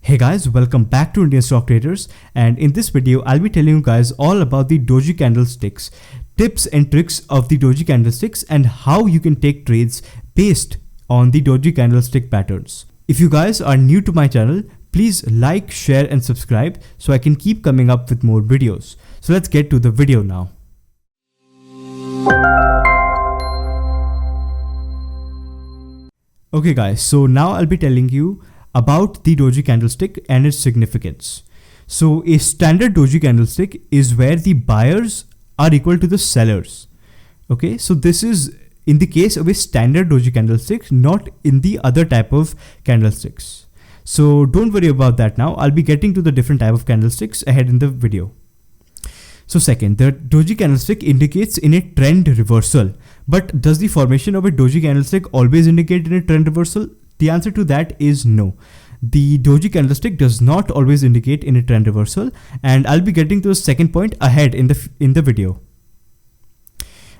Hey guys, welcome back to Indian Stock Traders, and in this video I'll be telling you guys all about the Doji candlesticks, tips and tricks of the Doji candlesticks and how you can take trades based on the Doji candlestick patterns. If you guys are new to my channel, please like, share and subscribe so I can keep coming up with more videos. So let's get to the video now. Okay guys, so now I'll be telling you about the Doji candlestick and its significance. So a standard Doji candlestick is where the buyers are equal to the sellers. Okay, so this is in the case of a standard Doji candlestick, not in the other type of candlesticks. So don't worry about that now. I'll be getting to the different type of candlesticks ahead in the video. So second, the Doji candlestick indicates in a trend reversal. But does the formation of a Doji candlestick always indicate in a trend reversal? The answer to that is no. The Doji candlestick does not always indicate in a trend reversal, and I'll be getting to the second point ahead in the video.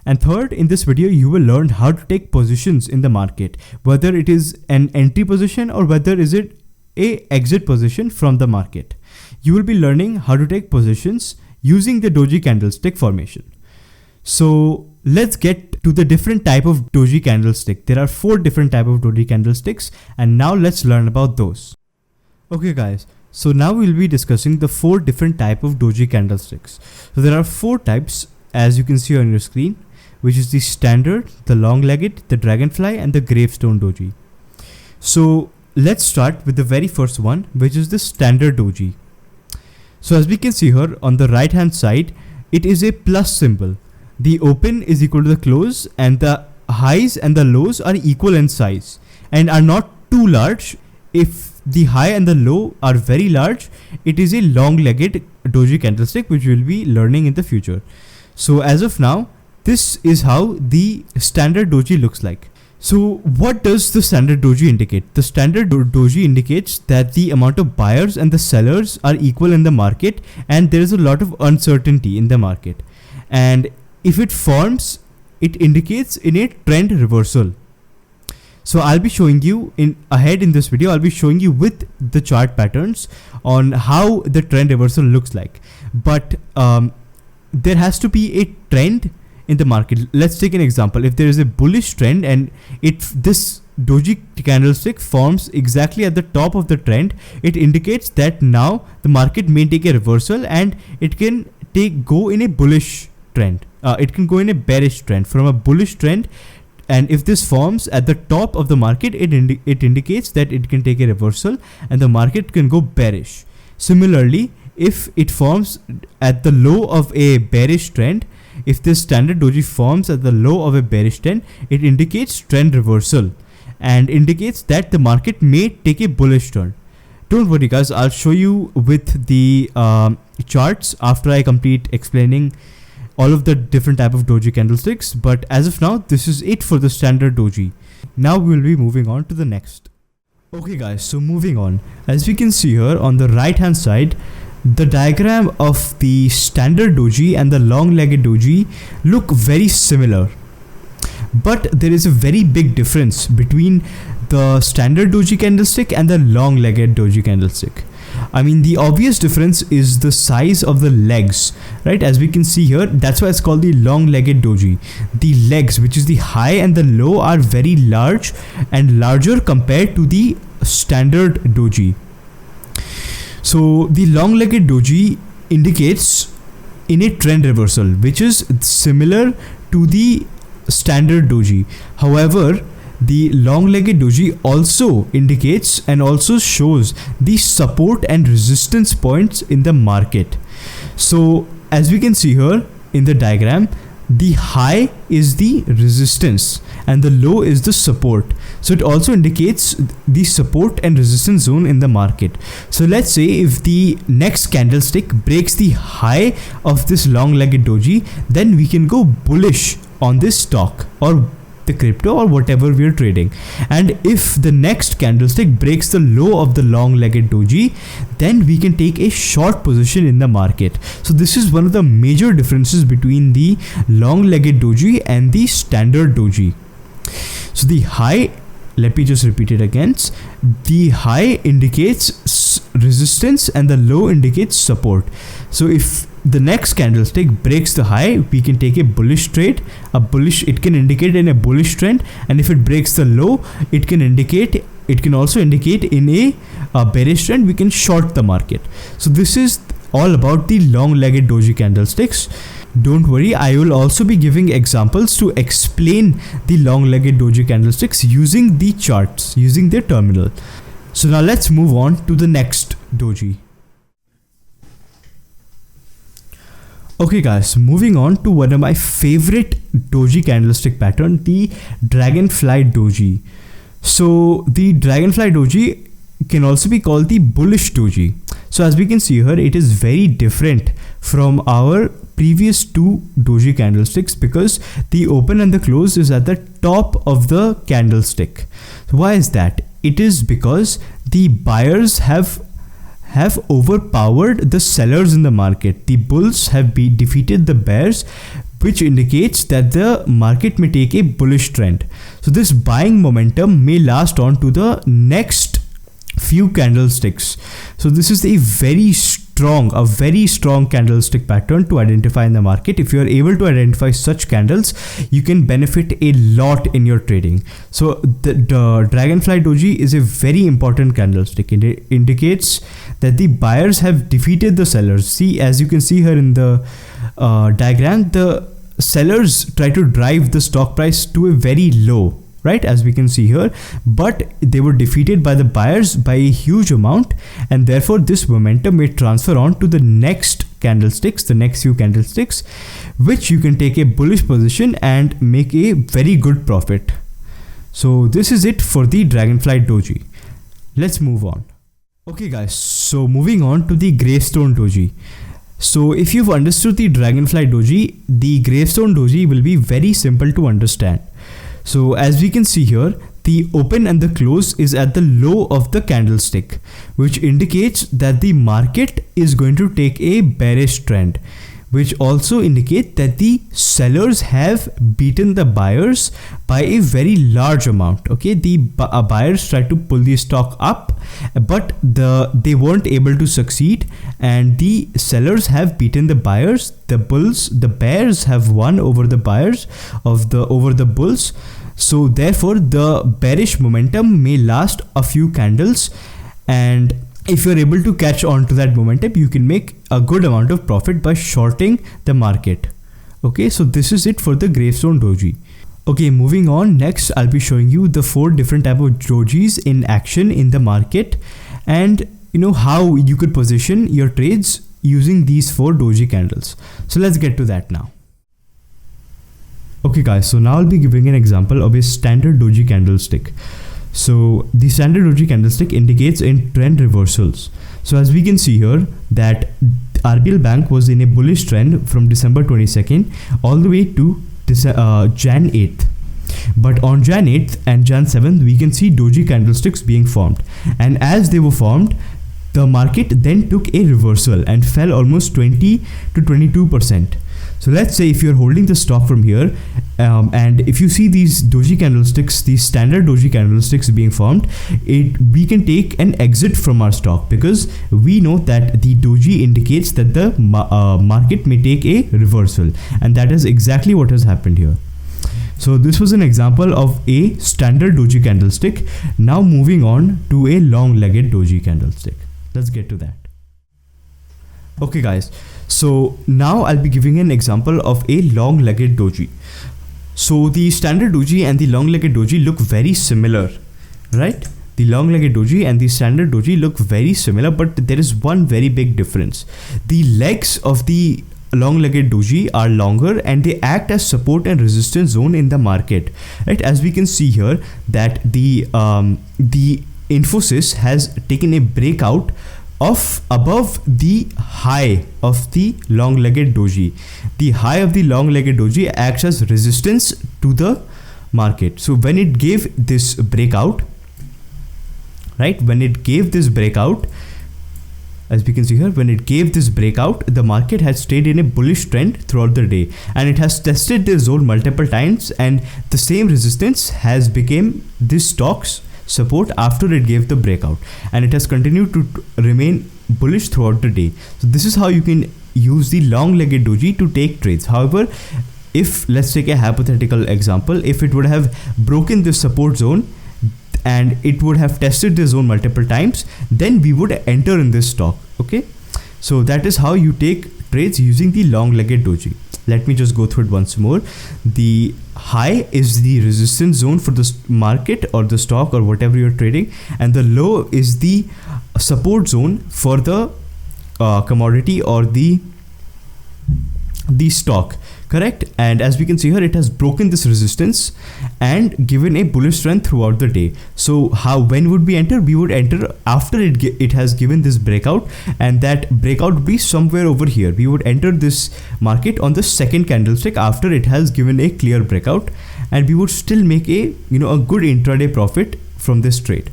And third, in this video you will learn how to take positions in the market, whether it is an entry position or whether is it a exit position from the market. You will be learning how to take positions using the Doji candlestick formation. So let's get to the different type of Doji candlestick. There are 4 different type of Doji candlesticks, and now let's learn about those. Okay guys, so now we'll be discussing the 4 different type of Doji candlesticks. So there are 4 types as you can see on your screen, which is the standard, the long-legged, the Dragonfly and the Gravestone Doji. So let's start with the very first one, which is the standard Doji. So as we can see here on the right hand side, it is a plus symbol. The open is equal to the close, and the highs and the lows are equal in size and are not too large. If the high and the low are very large, it is a long-legged Doji candlestick, which we'll be learning in the future. So as of now, this is how the standard Doji looks like. So what does the standard Doji indicate? The standard Doji indicates that the amount of buyers and the sellers are equal in the market, and there is a lot of uncertainty in the market. And if it forms, it indicates in a trend reversal. So I'll be showing you ahead in this video, I'll be showing you with the chart patterns on how the trend reversal looks like. But there has to be a trend in the market. Let's take an example. If there is a bullish trend and this Doji candlestick forms exactly at the top of the trend, it indicates that now the market may take a reversal and it can go in a bullish trend. It can go in a bearish trend from a bullish trend, and if this forms at the top of the market, it indicates that it can take a reversal and the market can go bearish. Similarly, if it forms at the low of a bearish trend, if this standard Doji forms at the low of a bearish trend, it indicates trend reversal and indicates that the market may take a bullish turn. Don't worry guys, I'll show you with the charts after I complete explaining all of the different type of Doji candlesticks, but as of now, this is it for the standard Doji. Now we'll be moving on to the next. Okay guys, so moving on. As we can see here on the right hand side, the diagram of the standard Doji and the long-legged Doji look very similar. But there is a very big difference between the standard Doji candlestick and the long-legged Doji candlestick. I mean, the obvious difference is the size of the legs, right? As we can see here, that's why it's called the long-legged Doji. The legs, which is the high and the low, are very large and larger compared to the standard Doji. So the long-legged Doji indicates in a trend reversal, which is similar to the standard Doji. However, the long-legged Doji also indicates and also shows the support and resistance points in the market. So as we can see here in the diagram, the high is the resistance and the low is the support. So it also indicates the support and resistance zone in the market. So let's say if the next candlestick breaks the high of this long-legged Doji, then we can go bullish on this stock or the crypto or whatever we are trading. And if the next candlestick breaks the low of the long-legged Doji, then we can take a short position in the market. So this is one of the major differences between the long-legged Doji and the standard Doji. So the high, let me just repeat it again. The high indicates resistance and the low indicates support. So if the next candlestick breaks the high, we can take a bullish trade. It can indicate in a bullish trend, and if it breaks the low, it can also indicate in a bearish trend. We can short the market. So this is all about the long-legged doji candlesticks. Don't worry, I will also be giving examples to explain the long-legged doji candlesticks using the charts, using their terminal. So now let's move on to the next doji. Okay guys, moving on to one of my favorite doji candlestick pattern, the Dragonfly doji. So the Dragonfly doji can also be called the bullish doji. So as we can see here, it is very different from our previous two doji candlesticks because the open and the close is at the top of the candlestick. So why is that? It is because the buyers have overpowered the sellers in the market. The bulls have defeated the bears, which indicates that the market may take a bullish trend. So this buying momentum may last on to the next few candlesticks. So this is a very strong candlestick pattern to identify in the market. If you are able to identify such candles, you can benefit a lot in your trading. So the Dragonfly doji is a very important candlestick. It indicates that the buyers have defeated the sellers. See, as you can see here in the diagram, the sellers try to drive the stock price to a very low, right, as we can see here, but they were defeated by the buyers by a huge amount, and therefore this momentum may transfer on to the next candlesticks, the next few candlesticks, which you can take a bullish position and make a very good profit. So this is it for the Dragonfly doji. Let's move on. Okay guys, so moving on to the Gravestone doji. So if you've understood the Dragonfly doji, the Gravestone doji will be very simple to understand. So as we can see here, the open and the close is at the low of the candlestick, which indicates that the market is going to take a bearish trend, which also indicate that the sellers have beaten the buyers by a very large amount. Okay, the buyers tried to pull the stock up, but they weren't able to succeed, and the sellers have beaten the buyers. The bears have won over the buyers over the bulls. So therefore the bearish momentum may last a few candles, and if you're able to catch on to that momentum, you can make a good amount of profit by shorting the market. Okay, so this is it for the Gravestone doji. Okay, moving on, next I'll be showing you the 4 different type of dojis in action in the market, and how you could position your trades using these 4 doji candles. So let's get to that now. Okay guys, so now I'll be giving an example of a standard doji candlestick. So the standard doji candlestick indicates in trend reversals. So as we can see here, that RBL Bank was in a bullish trend from December 22nd all the way to Jan 8th. But on Jan 8th and Jan 7th, we can see doji candlesticks being formed. And as they were formed, the market then took a reversal and fell almost 20 to 22%. So let's say if you're holding the stock from here, and if you see these doji candlesticks, these standard doji candlesticks being formed, we can take an exit from our stock, because we know that the doji indicates that the market may take a reversal, and that is exactly what has happened here. So this was an example of a standard doji candlestick. Now moving on to a long-legged doji candlestick. Let's get to that. Okay guys, so now I'll be giving an example of a long-legged doji. So the standard doji and the long-legged doji look very similar, right? The long-legged doji and the standard doji look very similar, but there is one very big difference. The legs of the long-legged doji are longer, and they act as support and resistance zone in the market, right? As we can see here, that the Infosys has taken a breakout of above the high of the long-legged doji. The high of the long-legged doji acts as resistance to the market. So when it gave this breakout, right, when it gave this breakout, as we can see here, when it gave this breakout, the market has stayed in a bullish trend throughout the day, and it has tested this zone multiple times, and the same resistance has become this stock's support after it gave the breakout, and it has continued to remain bullish throughout the day. So this is how you can use the long-legged doji to take trades. However, if let's take a hypothetical example, if it would have broken this support zone and it would have tested this zone multiple times, then we would enter in this stock. Okay, so that is how you take trades using the long-legged doji. Let me just go through it once more. The high is the resistance zone for the market or the stock or whatever you're trading, and the low is the support zone for the commodity or the stock, correct? And as we can see here, it has broken this resistance and given a bullish trend throughout the day. So when would we enter? We would enter after it has given this breakout, and that breakout would be somewhere over here. We would enter this market on the second candlestick after it has given a clear breakout, and we would still make a a good intraday profit from this trade.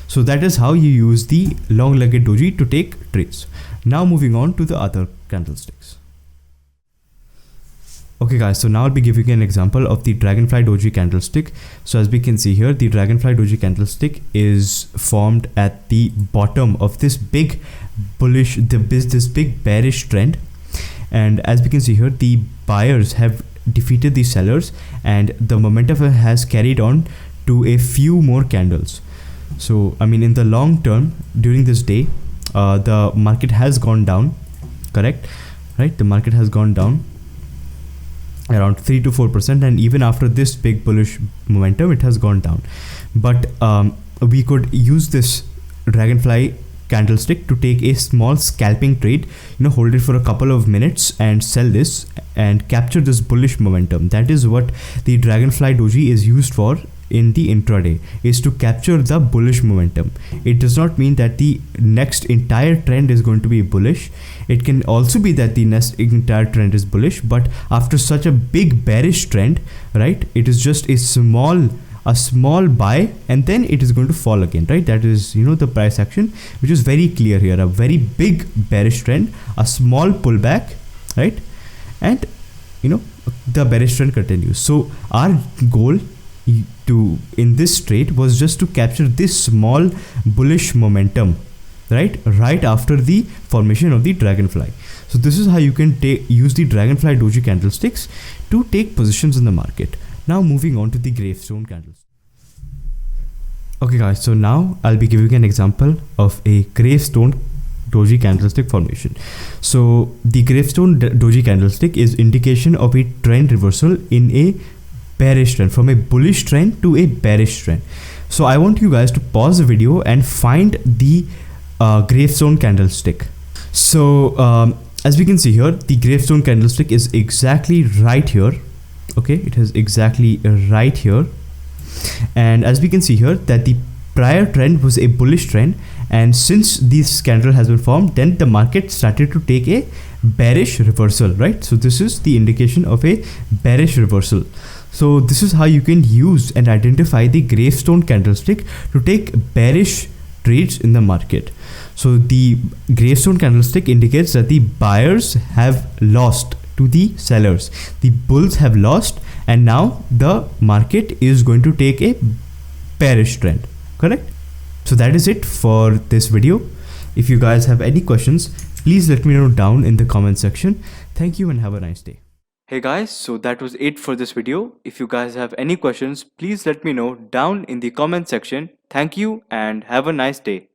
So that is how you use the long-legged doji to take trades. Now moving on to the other candlesticks. Okay guys, so now I'll be giving you an example of the Dragonfly Doji candlestick. So as we can see here, the Dragonfly Doji candlestick is formed at the bottom of this big bullish, this big bearish trend. And as we can see here, the buyers have defeated the sellers, and the momentum has carried on to a few more candles. So I mean, in the long term, during this day, the market has gone down, correct? Right, the market has gone down around 3 to 4%, and even after this big bullish momentum, it has gone down. But we could use this Dragonfly candlestick to take a small scalping trade, hold it for a couple of minutes and sell this and capture this bullish momentum. That is what the Dragonfly Doji is used for in the intraday, is to capture the bullish momentum. It does not mean that the next entire trend is going to be bullish. It can also be that the next entire trend is bullish, but after such a big bearish trend, right, it is just a small buy, and then it is going to fall again, right? That is the price action, which is very clear here. A very big bearish trend, a small pullback, right, and the bearish trend continues. So our goal in this trade was just to capture this small bullish momentum, right after the formation of the Dragonfly. So this is how you can use the Dragonfly Doji candlesticks to take positions in the market. Now moving on to the Gravestone candles. Okay guys, so now I'll be giving an example of a Gravestone Doji candlestick formation. So the Gravestone Doji candlestick is indication of a trend reversal in a bearish trend, from a bullish trend to a bearish trend. So I want you guys to pause the video and find the Gravestone candlestick. So as we can see here, the Gravestone candlestick is exactly right here. Okay, it is exactly right here, and as we can see here, that the prior trend was a bullish trend, and since this candle has been formed, then the market started to take a bearish reversal, right? So this is the indication of a bearish reversal. So this is how you can use and identify the Gravestone candlestick to take bearish trades in the market. So the Gravestone candlestick indicates that the buyers have lost to the sellers. The bulls have lost, and now the market is going to take a bearish trend, correct? So that is it for this video. If you guys have any questions, please let me know down in the comment section. Thank you and have a nice day. Hey guys, so that was it for this video. If you guys have any questions, please let me know down in the comment section. Thank you and have a nice day.